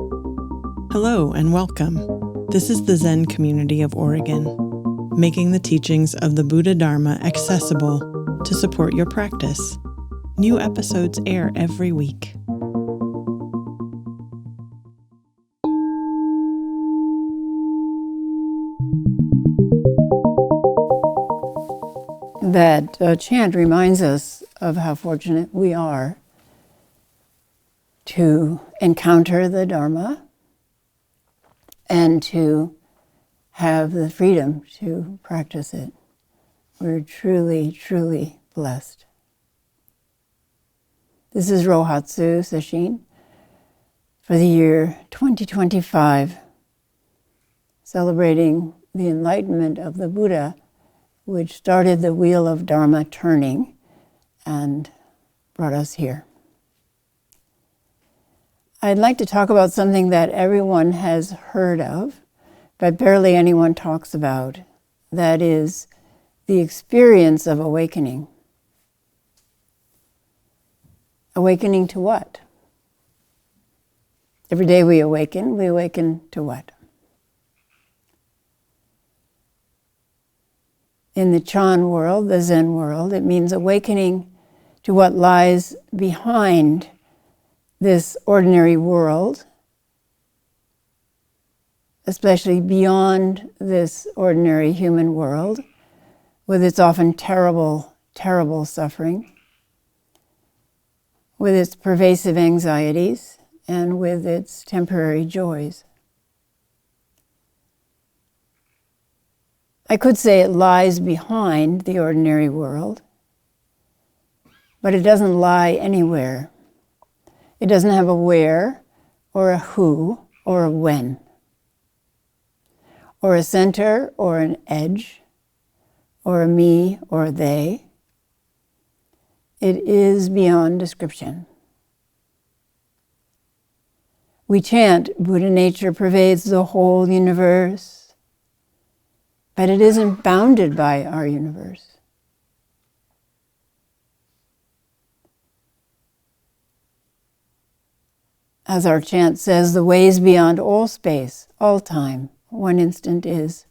Hello and welcome. This is the Zen community of Oregon, making the teachings of the Buddha Dharma accessible to support your practice. New episodes air every week. That chant reminds us of how fortunate we are to encounter the Dharma and to have the freedom to practice it. We're truly, truly blessed. This is Rohatsu Sesshin for the year 2025, celebrating the enlightenment of the Buddha, which started the wheel of Dharma turning and brought us here. I'd like to talk about something that everyone has heard of, but barely anyone talks about. That is the experience of awakening. Awakening to what? Every day we awaken to what? In the Chan world, the Zen world, it means awakening to what lies behind this ordinary world, especially beyond this ordinary human world, with its often terrible, terrible suffering, with its pervasive anxieties, and with its temporary joys. I could say it lies behind the ordinary world, but it doesn't lie anywhere. It doesn't have a where, or a who, or a when, or a center, or an edge, or a me, or a they. It is beyond description. We chant, Buddha nature pervades the whole universe, but it isn't bounded by our universe. As our chant says, the way is beyond all space, all time. One instant is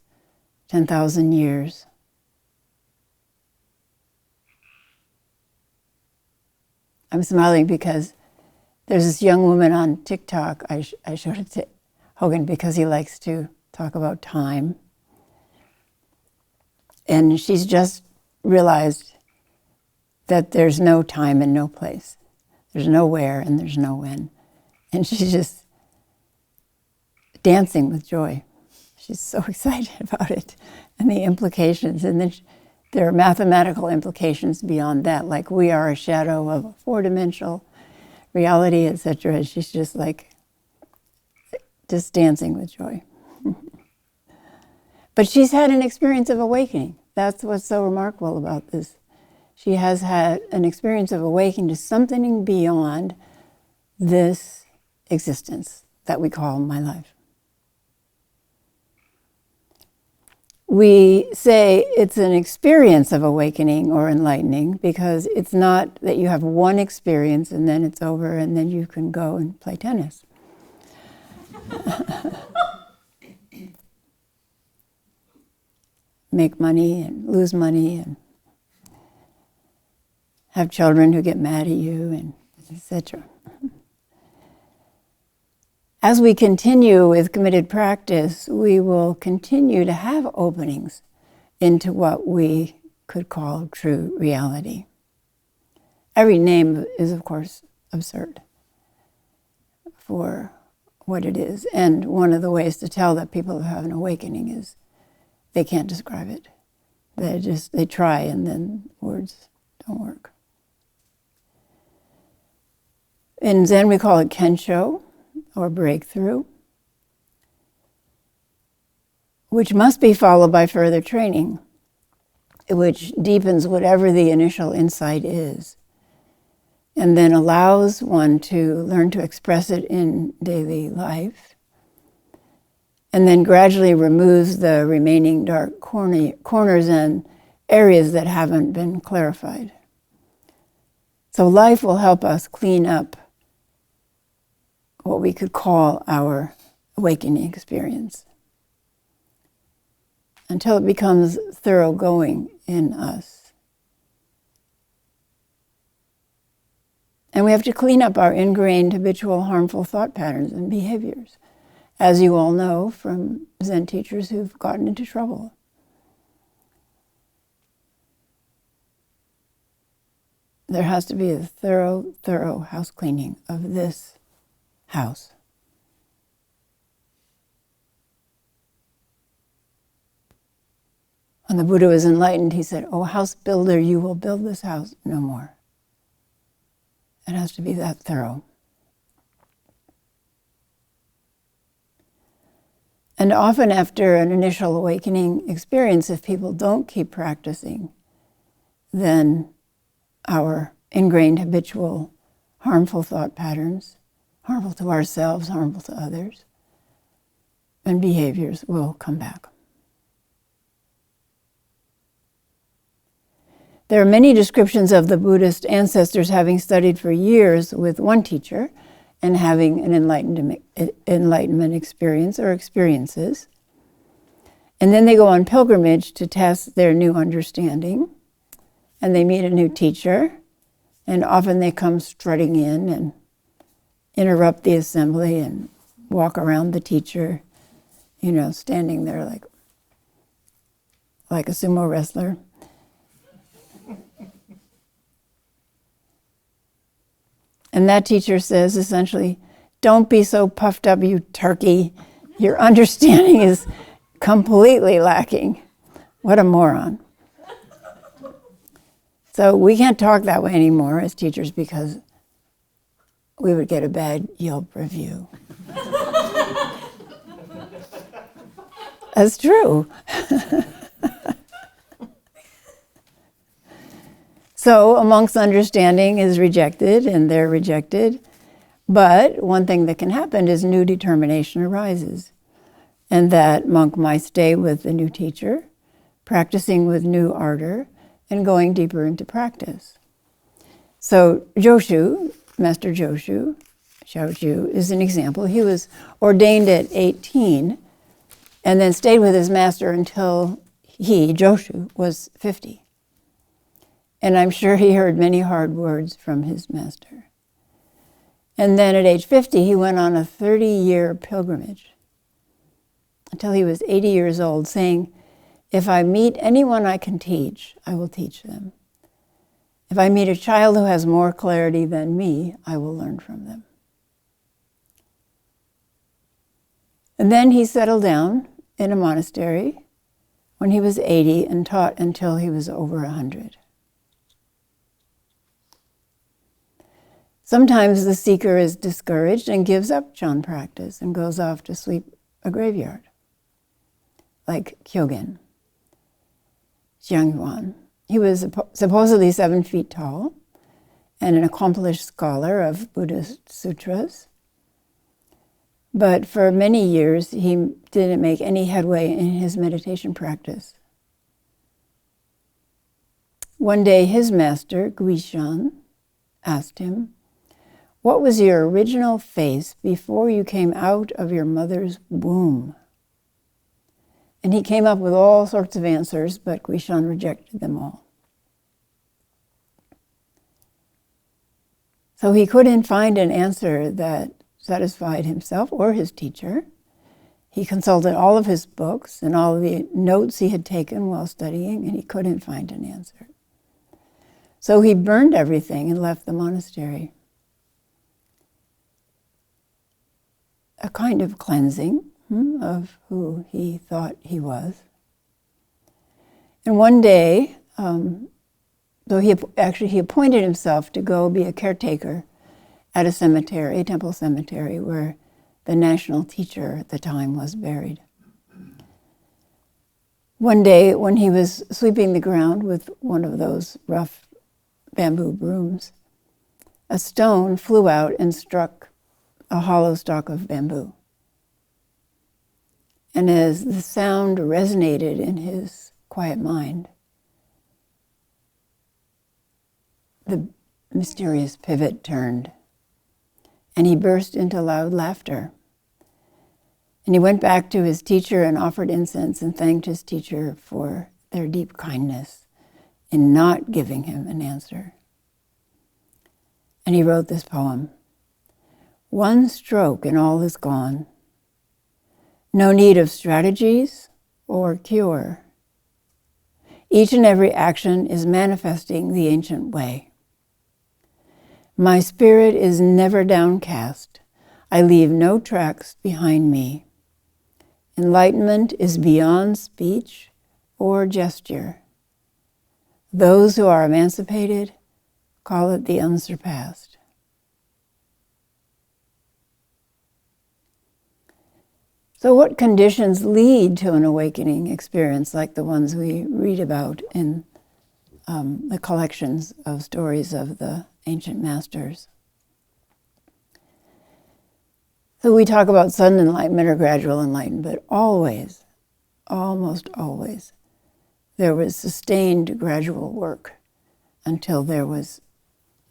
10,000 years. I'm smiling because there's this young woman on TikTok. I showed it to Hogan because he likes to talk about time. And she's just realized that there's no time and no place. There's no where and there's no when. And she's just dancing with joy. She's so excited about it and the implications. And then there are mathematical implications beyond that, like we are a shadow of a four-dimensional reality, etc. And she's just dancing with joy. But she's had an experience of awakening. That's what's so remarkable about this. She has had an experience of awakening to something beyond this existence that we call my life. We say it's an experience of awakening or enlightening because it's not that you have one experience and then it's over and then you can go and play tennis. Make money and lose money and have children who get mad at you and etc. As we continue with committed practice, we will continue to have openings into what we could call true reality. Every name is, of course, absurd for what it is. And one of the ways to tell that people have an awakening is they can't describe it. They try and then words don't work. In Zen, we call it kensho, or breakthrough, which must be followed by further training, which deepens whatever the initial insight is, and then allows one to learn to express it in daily life, and then gradually removes the remaining dark corners and areas that haven't been clarified. So life will help us clean up what we could call our awakening experience, until it becomes thoroughgoing in us. And we have to clean up our ingrained habitual harmful thought patterns and behaviors, as you all know from Zen teachers who've gotten into trouble. There has to be a thorough house cleaning of this house. When the Buddha was enlightened, he said, "Oh, house builder, you will build this house no more." It has to be that thorough. And often after an initial awakening experience, if people don't keep practicing, then our ingrained habitual harmful thought patterns, harmful to ourselves, harmful to others, and behaviors will come back. There are many descriptions of the Buddhist ancestors having studied for years with one teacher and having an enlightenment experience or experiences. And then they go on pilgrimage to test their new understanding, and they meet a new teacher, and often they come strutting in and interrupt the assembly and walk around the teacher, standing there like a sumo wrestler. And that teacher says, essentially, "Don't be so puffed up, you turkey. Your understanding is completely lacking." What a moron. So we can't talk that way anymore as teachers because we would get a bad Yelp review. That's true. So a monk's understanding is rejected, and they're rejected. But one thing that can happen is new determination arises. And that monk might stay with the new teacher, practicing with new ardor, and going deeper into practice. So Joshu, Master Joshu, Xiaozhu, is an example. He was ordained at 18 and then stayed with his master until he, Joshu, was 50. And I'm sure he heard many hard words from his master. And then at age 50, he went on a 30-year pilgrimage until he was 80 years old, saying, "If I meet anyone I can teach, I will teach them. If I meet a child who has more clarity than me, I will learn from them." And then he settled down in a monastery when he was 80 and taught until he was over 100. Sometimes the seeker is discouraged and gives up Chan practice and goes off to sweep a graveyard, like Chozen, Jiangyuan. He was supposedly 7 feet tall and an accomplished scholar of Buddhist sutras. But for many years, he didn't make any headway in his meditation practice. One day, his master, Guishan, asked him, "What was your original face before you came out of your mother's womb?" And he came up with all sorts of answers, but Guishan rejected them all. So he couldn't find an answer that satisfied himself or his teacher. He consulted all of his books and all of the notes he had taken while studying, and he couldn't find an answer. So he burned everything and left the monastery. A kind of cleansing of who he thought he was. And one day, though he appointed himself to go be a caretaker at a cemetery, a temple cemetery, where the national teacher at the time was buried. One day, when he was sweeping the ground with one of those rough bamboo brooms, a stone flew out and struck a hollow stalk of bamboo. And as the sound resonated in his quiet mind, the mysterious pivot turned, and he burst into loud laughter. And he went back to his teacher and offered incense and thanked his teacher for their deep kindness in not giving him an answer. And he wrote this poem. One stroke and all is gone. No need of strategies or cure. Each and every action is manifesting the ancient way. My spirit is never downcast. I leave no tracks behind me. Enlightenment is beyond speech or gesture. Those who are emancipated call it the unsurpassed. So what conditions lead to an awakening experience like the ones we read about in the collections of stories of the ancient masters? So we talk about sudden enlightenment or gradual enlightenment, but always, almost always, there was sustained gradual work until there was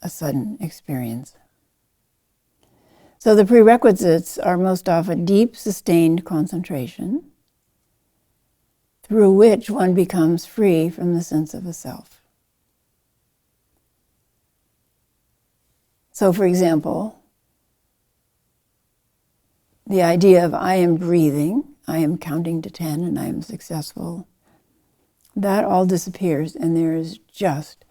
a sudden experience. So the prerequisites are most often deep, sustained concentration, through which one becomes free from the sense of a self. So, for example, the idea of I am breathing, I am counting to 10, and I am successful, that all disappears, and there is just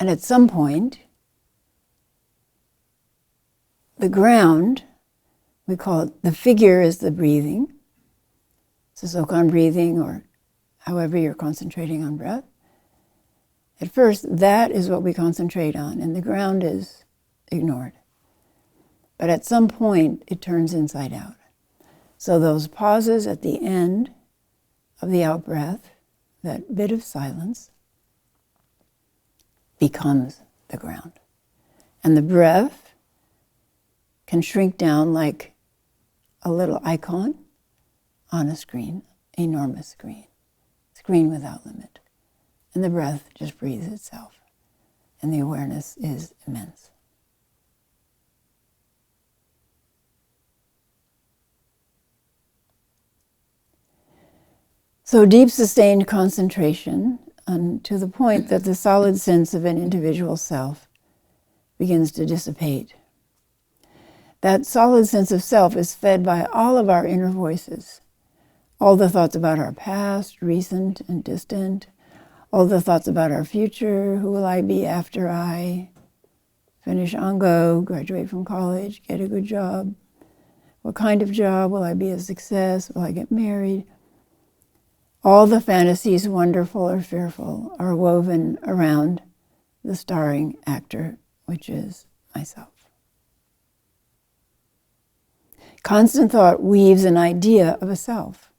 and at some point, the ground, we call it, the figure is the breathing. So Sokan breathing, or however you're concentrating on breath. At first, that is what we concentrate on, and the ground is ignored. But at some point, it turns inside out. So those pauses at the end of the out-breath, that bit of silence, becomes the ground. And the breath can shrink down like a little icon on a screen, enormous screen without limit. And the breath just breathes itself. And the awareness is immense. So deep sustained concentration to the point that the solid sense of an individual self begins to dissipate. That solid sense of self is fed by all of our inner voices, all the thoughts about our past, recent and distant, all the thoughts about our future, who will I be after I finish Ango, graduate from college, get a good job, what kind of job, will I be a success, will I get married? All the fantasies, wonderful or fearful, are woven around the starring actor, which is myself. Constant thought weaves an idea of a self.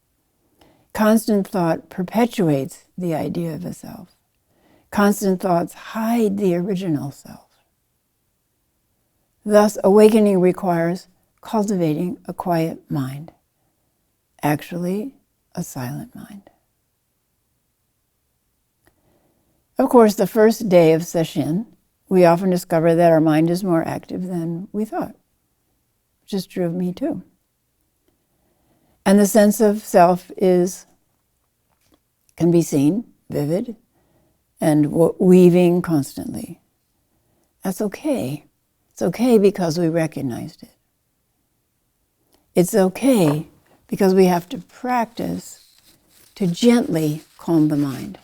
Constant thought perpetuates the idea of a self. Constant thoughts hide the original self. Thus, awakening requires cultivating a quiet mind, actually a silent mind. Of course, the first day of Sesshin, we often discover that our mind is more active than we thought, which is true of me too. And the sense of self can be seen, vivid, and weaving constantly. That's okay. It's okay because we recognized it. It's okay because we have to practice to gently calm the mind.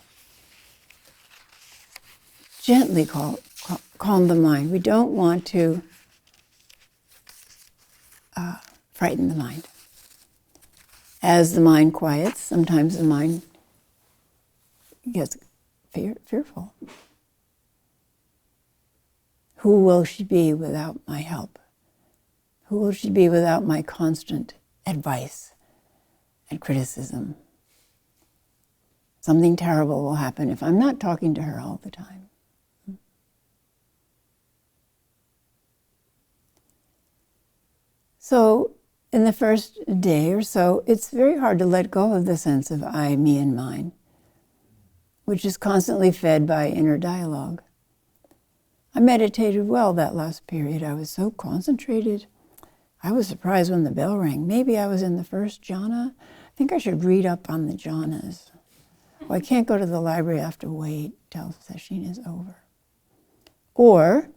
Gently calm the mind. We don't want to frighten the mind. As the mind quiets, sometimes the mind gets fearful. Who will she be without my help? Who will she be without my constant advice and criticism. Something terrible will happen if I'm not talking to her all the time. So in the first day or so, it's very hard to let go of the sense of I, me, and mine, which is constantly fed by inner dialogue. I meditated well that last period. I was so concentrated. I was surprised when the bell rang. Maybe I was in the first jhana. I think I should read up on the jhanas. Well, I can't go to the library. I have to wait till session is over. Or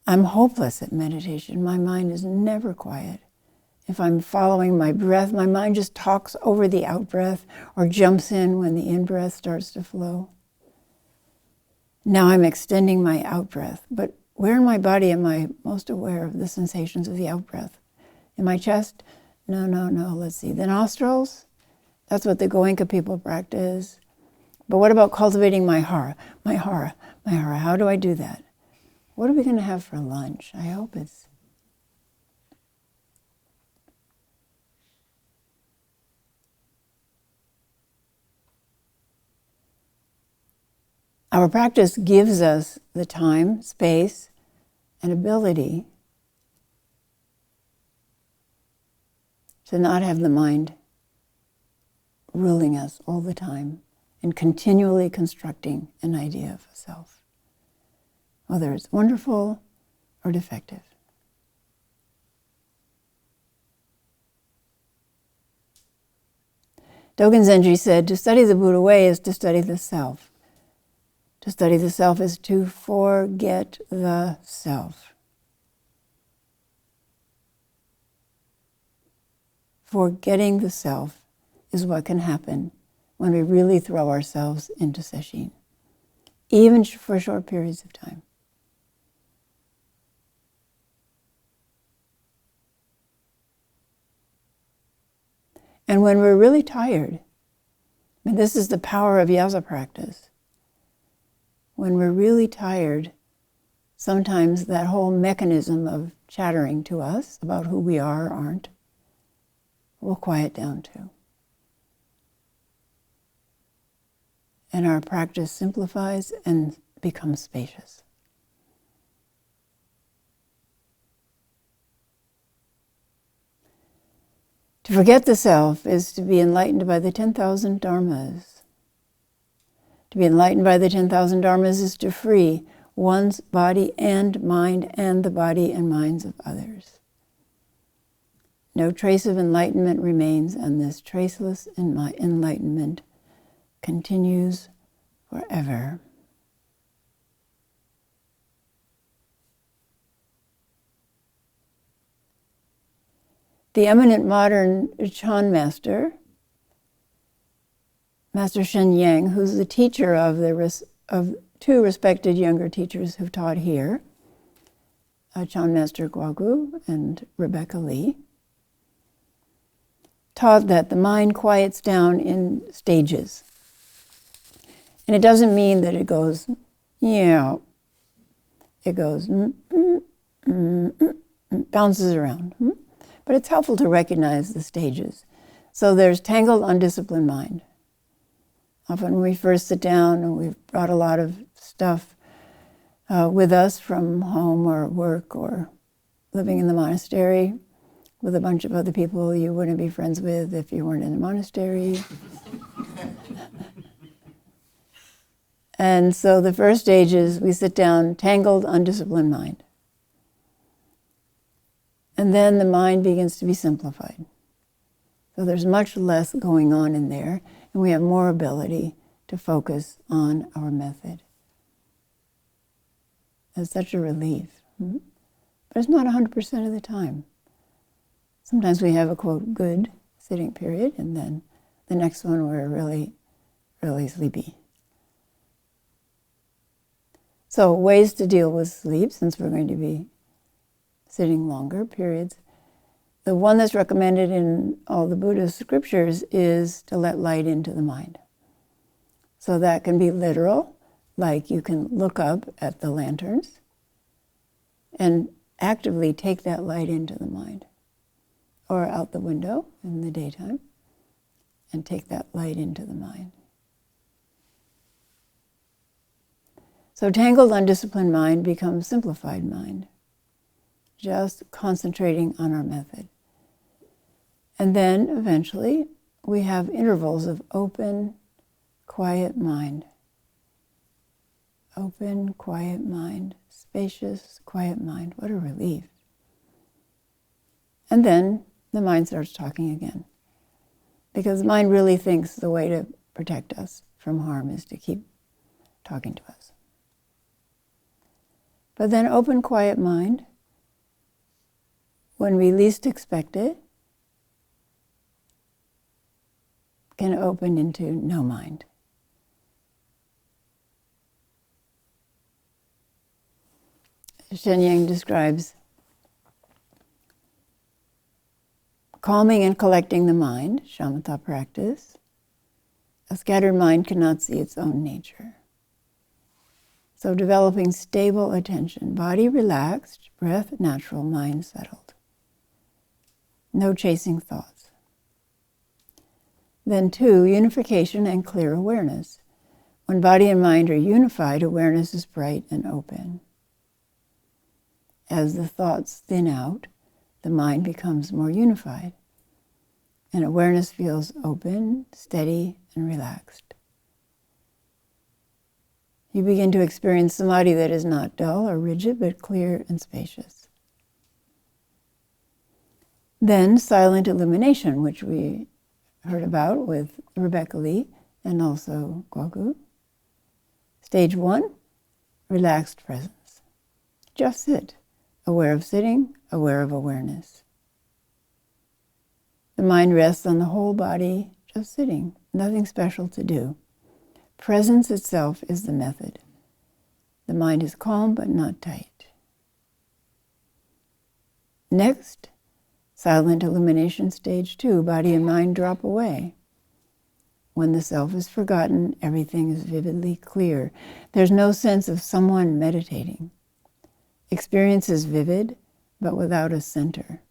I'm hopeless at meditation. My mind is never quiet. If I'm following my breath, my mind just talks over the out-breath or jumps in when the in-breath starts to flow. Now I'm extending my out-breath, but where in my body am I most aware of the sensations of the out-breath? In my chest? No. Let's see. The nostrils? That's what the Goenka people practice. But what about cultivating my hara? My hara. How do I do that? What are we going to have for lunch? I hope it's... Our practice gives us the time, space, and ability to not have the mind ruling us all the time and continually constructing an idea of a self, whether it's wonderful or defective. Dōgen Zenji said, to study the Buddha way is to study the self. To study the self is to forget the self. Forgetting the self is what can happen when we really throw ourselves into sesshin, even for short periods of time. And when we're really tired, this is the power of yasa practice. When we're really tired, sometimes that whole mechanism of chattering to us about who we are or aren't will quiet down too. And our practice simplifies and becomes spacious. To forget the self is to be enlightened by the 10,000 dharmas. To be enlightened by the 10,000 dharmas is to free one's body and mind and the body and minds of others. No trace of enlightenment remains, and this traceless enlightenment continues forever. The eminent modern Chan master, Master Shen Yang, who's the teacher of two respected younger teachers who've taught here, Chan Master Guagu and Rebecca Lee, taught that the mind quiets down in stages. And it doesn't mean that it goes, it goes, bounces around. But it's helpful to recognize the stages. So there's tangled, undisciplined mind. Often when we first sit down and we've brought a lot of stuff with us from home or work or living in the monastery with a bunch of other people you wouldn't be friends with if you weren't in the monastery. And so the first stage is we sit down, tangled, undisciplined mind. And then the mind begins to be simplified. So there's much less going on in there, and we have more ability to focus on our method. It's such a relief. But it's not 100% of the time. Sometimes we have a, quote, good sitting period, and then the next one we're really, really sleepy. So ways to deal with sleep, since we're going to be sitting longer periods. The one that's recommended in all the Buddhist scriptures is to let light into the mind. So that can be literal, like you can look up at the lanterns and actively take that light into the mind, or out the window in the daytime. and take that light into the mind. So tangled, undisciplined mind becomes simplified mind, just concentrating on our method. And then eventually we have intervals of open, quiet mind. Open, quiet mind, spacious, quiet mind. What a relief. And then the mind starts talking again. Because the mind really thinks the way to protect us from harm is to keep talking to us. But then open, quiet mind, when we least expect it, can open into no mind. Shenyang describes calming and collecting the mind, shamatha practice. A scattered mind cannot see its own nature. So developing stable attention, body relaxed, breath natural, mind settled. No chasing thoughts. Then 2, unification and clear awareness. When body and mind are unified, awareness is bright and open. As the thoughts thin out, the mind becomes more unified, and awareness feels open, steady, and relaxed. You begin to experience samadhi that is not dull or rigid, but clear and spacious. Then silent illumination, which we heard about with Rebecca Lee and also Gwagu. Stage 1, relaxed presence. Just sit, aware of sitting, aware of awareness. The mind rests on the whole body, just sitting, nothing special to do. Presence itself is the method. The mind is calm but not tight. Next, silent illumination, stage 2, body and mind drop away. When the self is forgotten, everything is vividly clear. There's no sense of someone meditating. Experience is vivid, but without a center.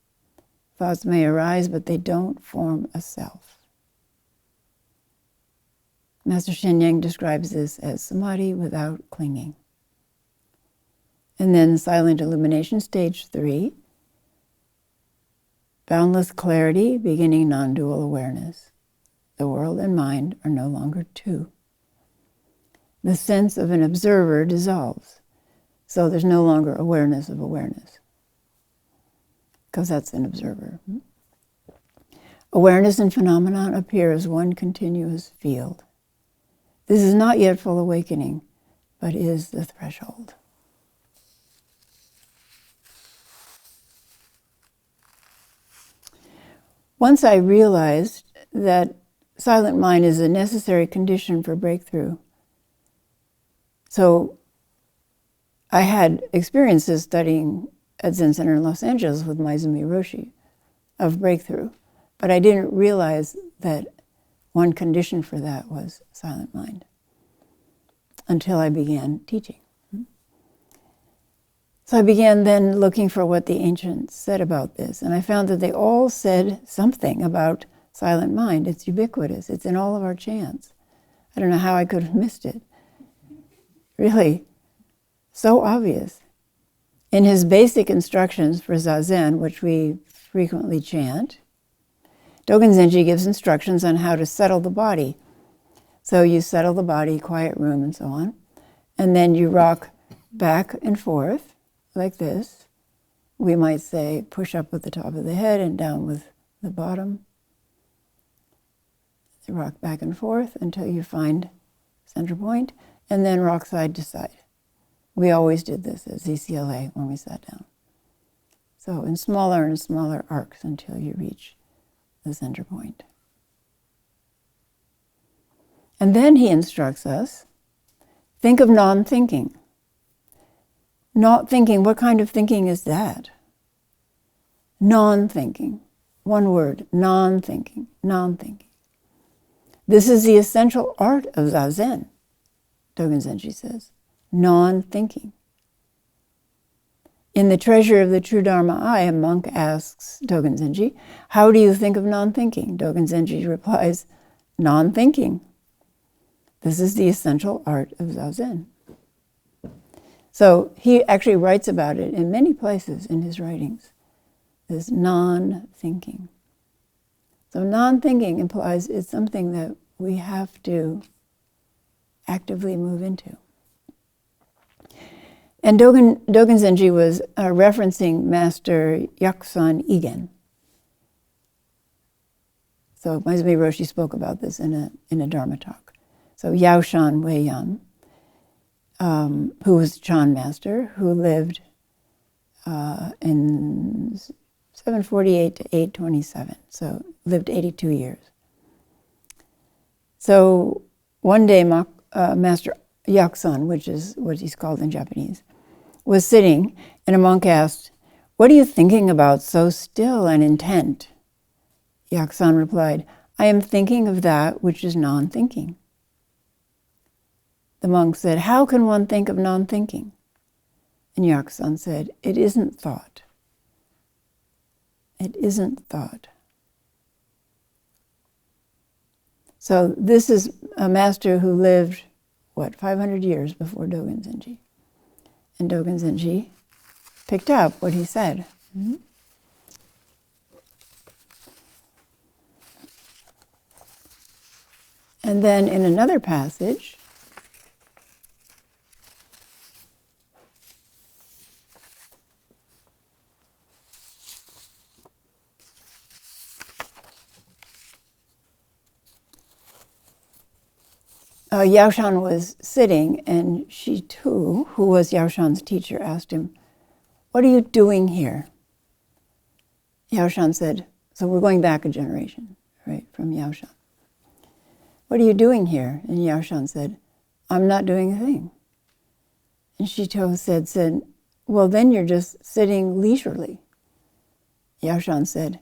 Thoughts may arise, but they don't form a self. Master Shenyang describes this as samadhi without clinging. And then silent illumination, stage 3, boundless clarity, beginning non-dual awareness. The world and mind are no longer two. The sense of an observer dissolves, so there's no longer awareness of awareness, because that's an observer. Awareness and phenomenon appear as one continuous field. This is not yet full awakening, but is the threshold. Once I realized that silent mind is a necessary condition for breakthrough. So I had experiences studying at Zen Center in Los Angeles with Maizumi Roshi of breakthrough, but I didn't realize that one condition for that was silent mind until I began teaching. So I began then looking for what the ancients said about this, and I found that they all said something about silent mind. It's ubiquitous. It's in all of our chants. I don't know how I could have missed it. Really, so obvious. In his basic instructions for Zazen, which we frequently chant, Dōgen Zenji gives instructions on how to settle the body. So you settle the body, quiet room, and so on. And then you rock back and forth like this. We might say push up with the top of the head and down with the bottom. You rock back and forth until you find center point, and then rock side to side. We always did this at ZCLA when we sat down. So in smaller and smaller arcs until you reach the center point. And then he instructs us, think of non-thinking. Not thinking, what kind of thinking is that? Non-thinking. One word, non-thinking, non-thinking. This is the essential art of Zazen, Dōgen Zenji says. Non-thinking. In the Treasure of the True Dharma Eye, a monk asks Dōgen Zenji, how do you think of non-thinking? Dōgen Zenji replies, non-thinking. This is the essential art of Zazen. So he actually writes about it in many places in his writings, this non-thinking. So non-thinking implies it's something that we have to actively move into. And Dōgen Zenji was referencing Master Yaksan Igen. So Maizumi Roshi spoke about this in a Dharma talk. So Yaoshan Wei-yan, who was Chan master, who lived in 748 to 827, so lived 82 years. So one day Master Yaksan, which is what he's called in Japanese, was sitting, and a monk asked, "What are you thinking about so still and intent?" Yaksan replied, "I am thinking of that which is non-thinking." The monk said, "How can one think of non-thinking?" And Yaksan said, "It isn't thought. It isn't thought." So this is a master who lived, 500 years before Dōgen Zenji. And Dōgen Zenji picked up what he said. Mm-hmm. And then in another passage, Yaoshan was sitting, and she too, who was Yaoshan's teacher, asked him, "What are you doing here?" Yaoshan said, so we're going back a generation, right, from Yaoshan. "What are you doing here?" And Yaoshan said, "I'm not doing a thing." And Shito said, "Well, then you're just sitting leisurely." Yaoshan said,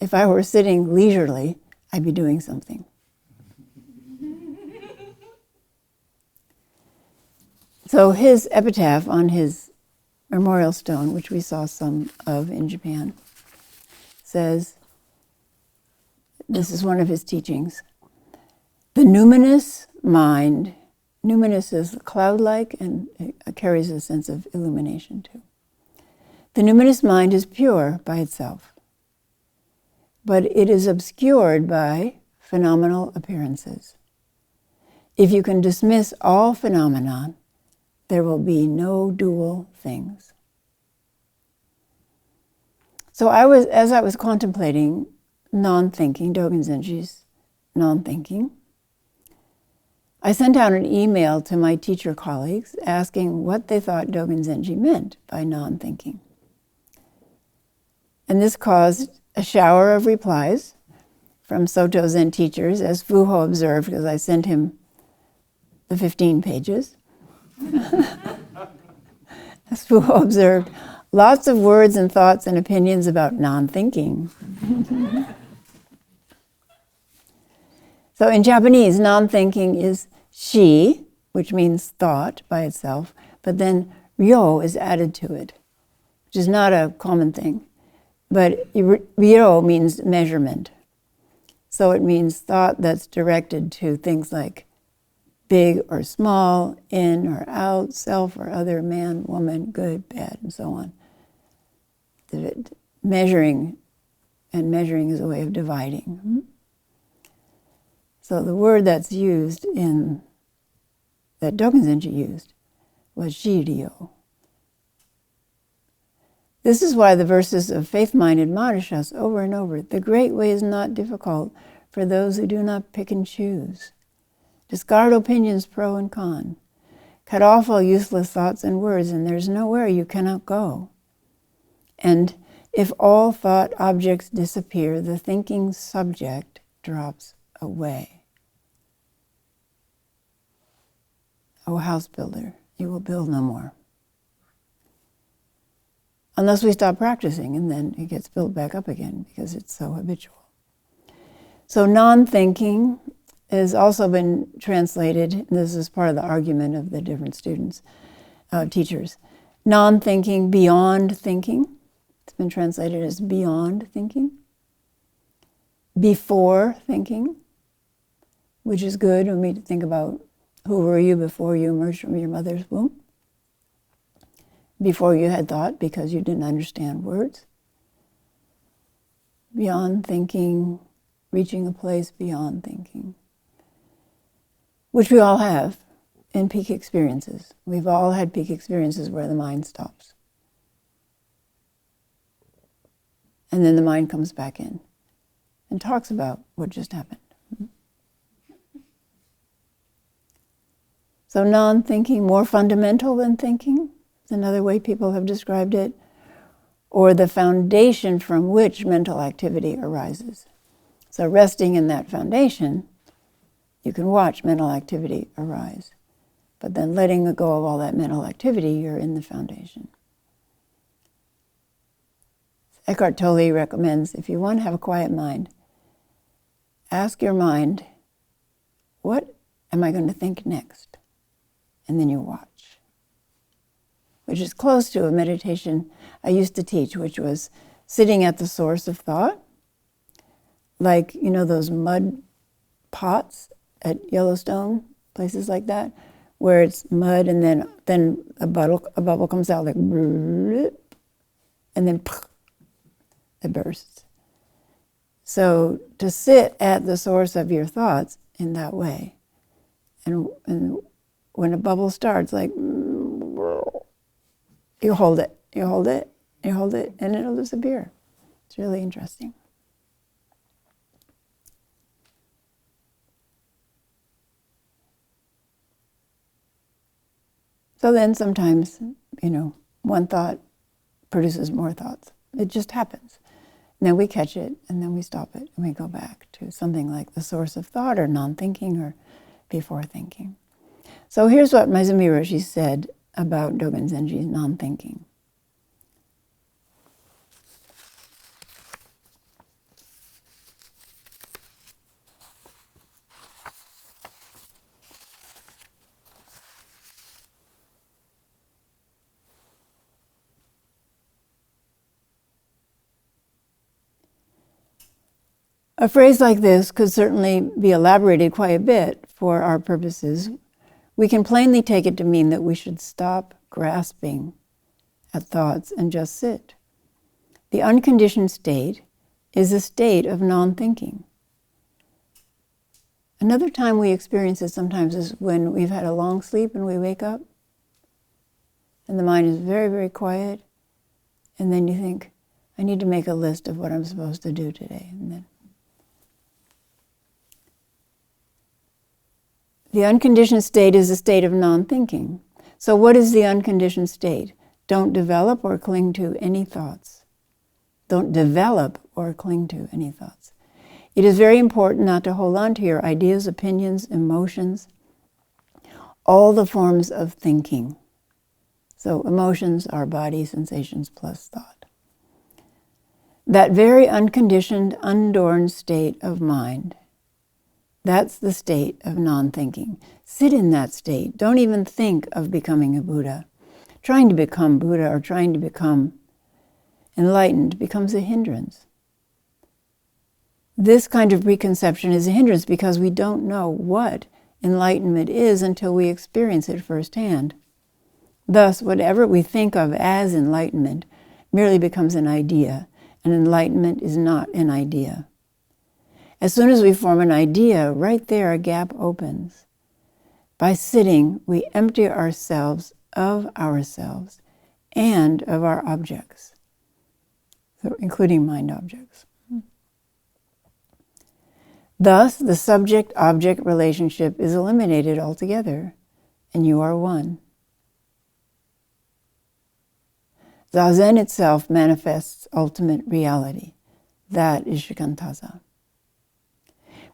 "If I were sitting leisurely, I'd be doing something." So his epitaph on his memorial stone, which we saw some of in Japan, says, this is one of his teachings, "The numinous mind," numinous is cloud-like and it carries a sense of illumination too. "The numinous mind is pure by itself, but it is obscured by phenomenal appearances. If you can dismiss all phenomenon, there will be no dual things." So as I was contemplating non-thinking, Dōgen Zenji's non-thinking, I sent out an email to my teacher colleagues asking what they thought Dōgen Zenji meant by non-thinking. And this caused a shower of replies from Soto Zen teachers, as Fuho observed, because I sent him the 15 pages. As Fuho observed, lots of words and thoughts and opinions about non-thinking. So in Japanese, non-thinking is shi, which means thought by itself, but then ryo is added to it, which is not a common thing. But ryo means measurement. So it means thought that's directed to things like big or small, in or out, self or other, man, woman, good, bad, and so on. Measuring is a way of dividing. So the word that's used that Dōgen Zenji used was shiryo. This is why the verses of Faith Mind admonish us over and over. The great way is not difficult for those who do not pick and choose. Discard opinions pro and con. Cut off all useless thoughts and words, and there's nowhere you cannot go. And if all thought objects disappear, the thinking subject drops away. O house builder, you will build no more. Unless we stop practicing, and then it gets built back up again because it's so habitual. So non-thinking has also been translated, this is part of the argument of the different students, teachers. Non-thinking, beyond thinking. It's been translated as beyond thinking. Before thinking. which is good when we think about who were you before you emerged from your mother's womb, before you had thought because you didn't understand words, beyond thinking, reaching a place beyond thinking, which we all have in peak experiences. We've all had peak experiences where the mind stops. And then the mind comes back in and talks about what just happened. So non-thinking, more fundamental than thinking, is another way people have described it, or the foundation from which mental activity arises. So resting in that foundation, you can watch mental activity arise. But then letting go of all that mental activity, you're in the foundation. Eckhart Tolle recommends, if you want to have a quiet mind, ask your mind, what am I going to think next? And then you watch. Which is close to a meditation I used to teach, which was sitting at the source of thought, like, those mud pots at Yellowstone, places like that, where it's mud and then a bubble comes out like, and then it bursts. So to sit at the source of your thoughts in that way, and when a bubble starts, like, you hold it, and it'll disappear. It's really interesting. So then sometimes, one thought produces more thoughts. It just happens. And then we catch it, and then we stop it, and we go back to something like the source of thought, or non-thinking, or before thinking. So here's what Maezumi Roshi said about Dōgen Zenji's non-thinking. A phrase like this could certainly be elaborated quite a bit for our purposes. We can plainly take it to mean that we should stop grasping at thoughts and just sit. The unconditioned state is a state of non-thinking. Another time we experience this sometimes is when we've had a long sleep and we wake up and the mind is very, very quiet, and then you think, I need to make a list of what I'm supposed to do today. And then the unconditioned state is a state of non-thinking. So what is the unconditioned state? Don't develop or cling to any thoughts. Don't develop or cling to any thoughts. It is very important not to hold on to your ideas, opinions, emotions, all the forms of thinking. So emotions are body sensations plus thought. That very unconditioned, unadorned state of mind, that's the state of non-thinking. Sit in that state. Don't even think of becoming a Buddha. Trying to become Buddha or trying to become enlightened becomes a hindrance. This kind of preconception is a hindrance because we don't know what enlightenment is until we experience it firsthand. Thus, whatever we think of as enlightenment merely becomes an idea, and enlightenment is not an idea. As soon as we form an idea, right there a gap opens. By sitting, we empty ourselves of ourselves and of our objects, so including mind objects. Thus, the subject-object relationship is eliminated altogether, and you are one. Zazen itself manifests ultimate reality. That is shikantaza.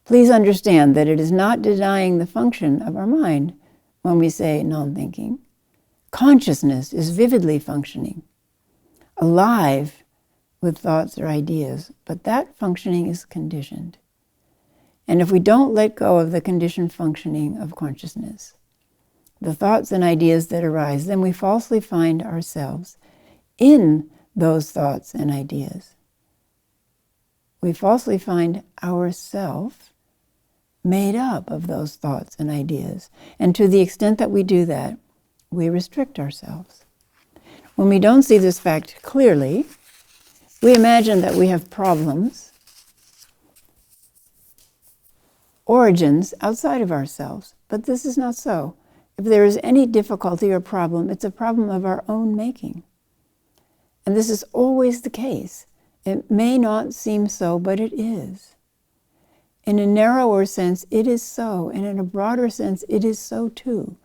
Please understand that it is not denying the function of our mind when we say non-thinking. Consciousness is vividly functioning, alive with thoughts or ideas, but that functioning is conditioned. And if we don't let go of the conditioned functioning of consciousness, the thoughts and ideas that arise, then we falsely find ourselves in those thoughts and ideas. We falsely find ourself made up of those thoughts and ideas. And to the extent that we do that, we restrict ourselves. When we don't see this fact clearly, we imagine that we have problems, origins outside of ourselves. But this is not so. If there is any difficulty or problem, it's a problem of our own making. And this is always the case. It may not seem so, but it is. In a narrower sense, it is so. And in a broader sense, it is so too.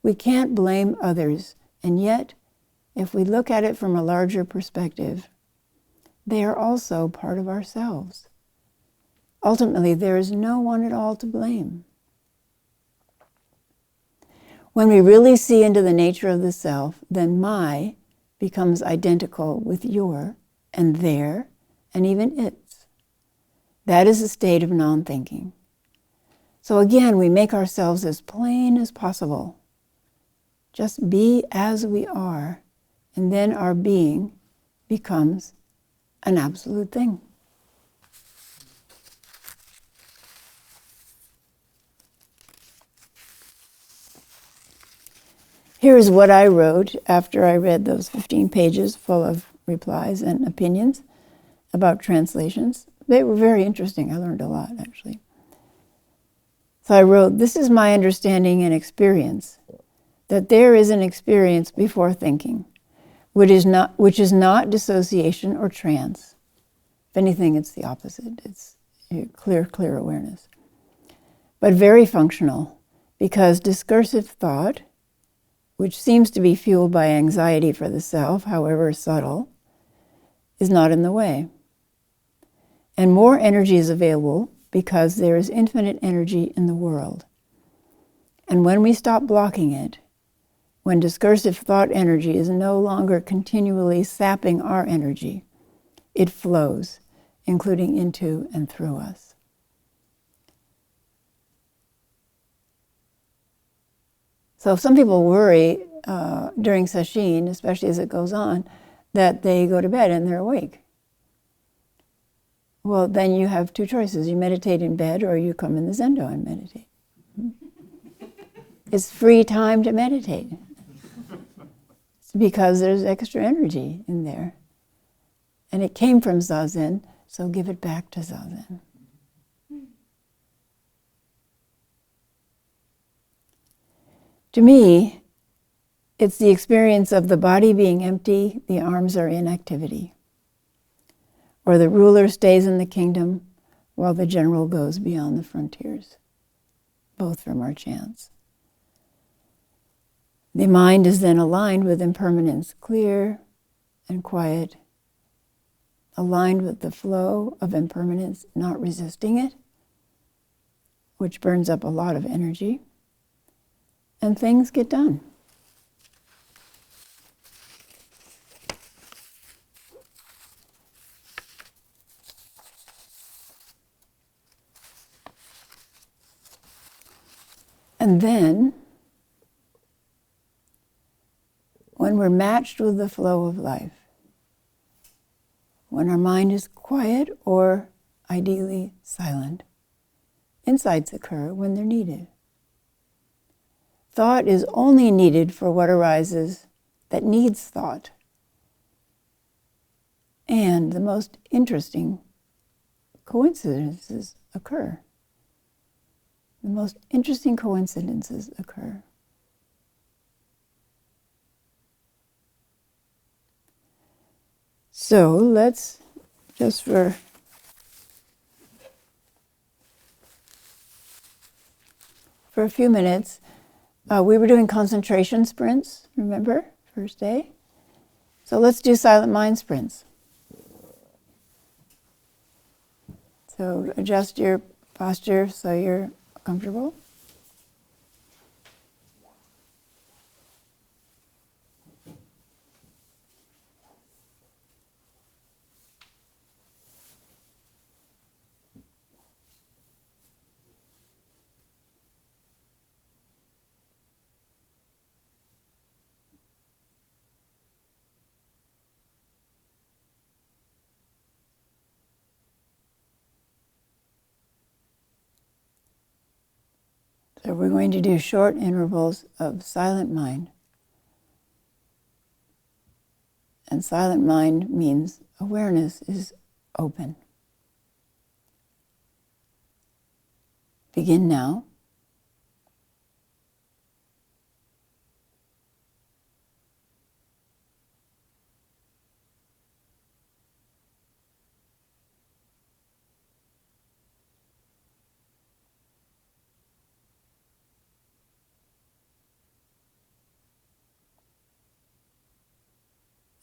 We can't blame others. And yet, if we look at it from a larger perspective, they are also part of ourselves. Ultimately, there is no one at all to blame. When we really see into the nature of the self, then my becomes identical with your and their and even its. That is a state of non-thinking. So again, we make ourselves as plain as possible. Just be as we are, and then our being becomes an absolute thing. Here is what I wrote after I read those 15 pages full of replies and opinions about translations. They were very interesting. I learned a lot, actually. So I wrote, "This is my understanding and experience, that there is an experience before thinking, which is not dissociation or trance. If anything, it's the opposite. It's clear awareness. But very functional, because discursive thought, which seems to be fueled by anxiety for the self, however subtle, is not in the way. And more energy is available because there is infinite energy in the world. And when we stop blocking it, when discursive thought energy is no longer continually sapping our energy, it flows, including into and through us." So some people worry during Sesshin, especially as it goes on, that they go to bed and they're awake. Well, then you have two choices. You meditate in bed or you come in the Zendo and meditate. It's free time to meditate. It's because there's extra energy in there. And it came from Zazen, so give it back to Zazen. To me, it's the experience of the body being empty, the arms are in activity. Or the ruler stays in the kingdom while the general goes beyond the frontiers. Both from our chants. The mind is then aligned with impermanence, clear and quiet, aligned with the flow of impermanence, not resisting it, which burns up a lot of energy, and things get done. And then, when we're matched with the flow of life, when our mind is quiet or ideally silent, insights occur when they're needed. Thought is only needed for what arises that needs thought. And the most interesting coincidences occur. The most interesting coincidences occur. So let's, just for a few minutes, we were doing concentration sprints, remember, first day? So let's do silent mind sprints. So adjust your posture so you're comfortable. So we're going to do short intervals of silent mind. And silent mind means awareness is open. Begin now.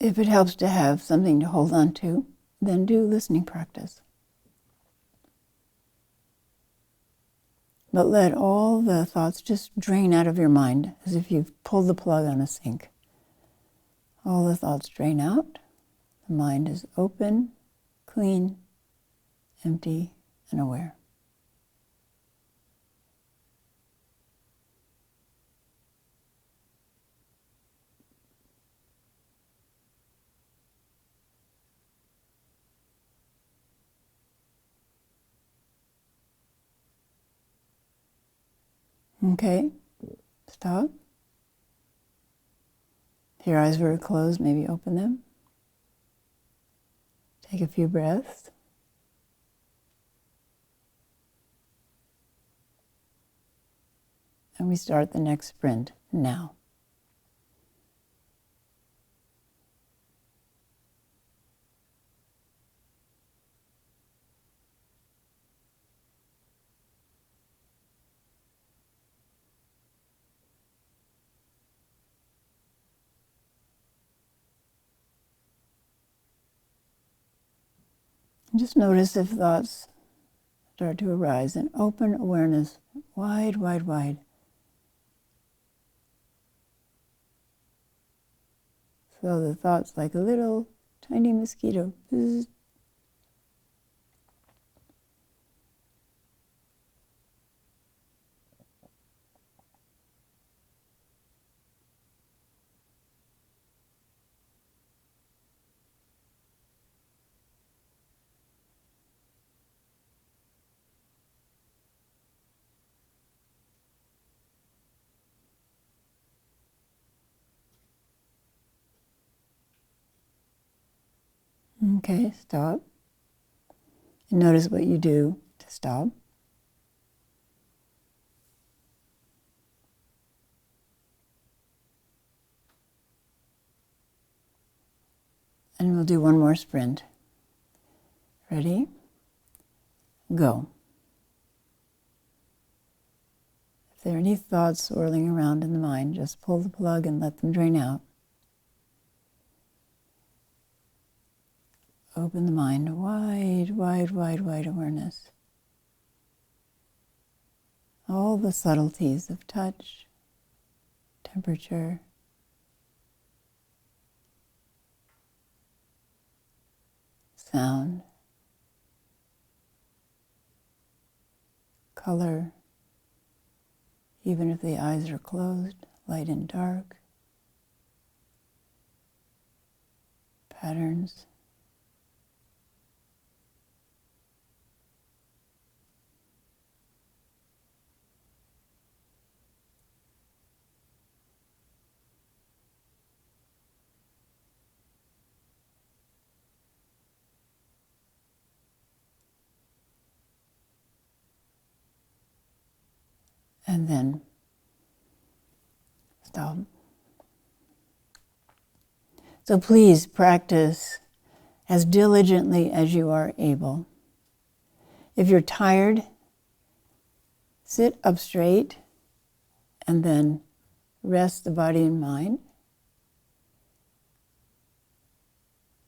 If it helps to have something to hold on to, then do listening practice. But let all the thoughts just drain out of your mind as if you've pulled the plug on a sink. All the thoughts drain out. The mind is open, clean, empty, and aware. Okay, stop. If your eyes were closed, maybe open them. Take a few breaths. And we start the next sprint now. Just notice if thoughts start to arise and open awareness wide, wide, wide. So the thoughts like a little tiny mosquito. Bzz. Okay, stop. And notice what you do to stop. And we'll do one more sprint. Ready? Go. If there are any thoughts swirling around in the mind, just pull the plug and let them drain out. Open the mind, wide, wide, wide, wide awareness. All the subtleties of touch, temperature, sound, color, even if the eyes are closed, light and dark, patterns. And then stop. So please practice as diligently as you are able. If you're tired, sit up straight and then rest the body and mind.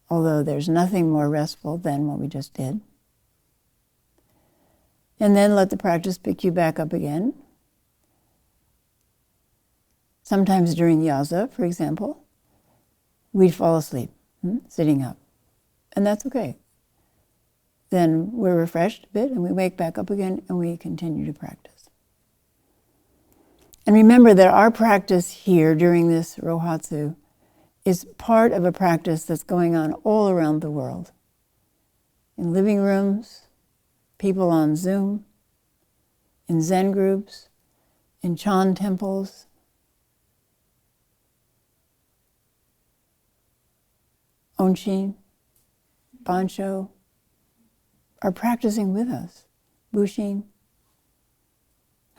Although there's nothing more restful than what we just did. And then let the practice pick you back up again. Sometimes during yasa, for example, we'd fall asleep, sitting up. And that's okay. Then we're refreshed a bit and we wake back up again and we continue to practice. And remember that our practice here during this Rohatsu is part of a practice that's going on all around the world. In living rooms, people on Zoom, in Zen groups, in Chan temples, Onshin, Bansho, are practicing with us. Bushin,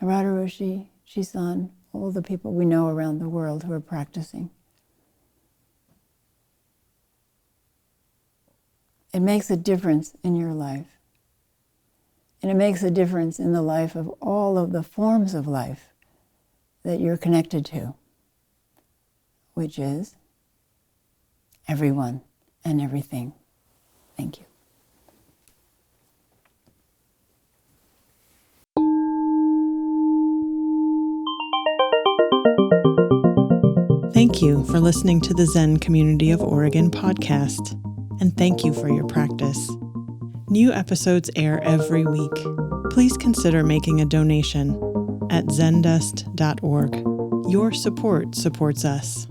Harada Roshi, Shisan, all the people we know around the world who are practicing. It makes a difference in your life. And it makes a difference in the life of all of the forms of life that you're connected to, which is everyone and everything. Thank you. Thank you for listening to the Zen Community of Oregon podcast, and thank you for your practice. New episodes air every week. Please consider making a donation at zendust.org. Your support supports us.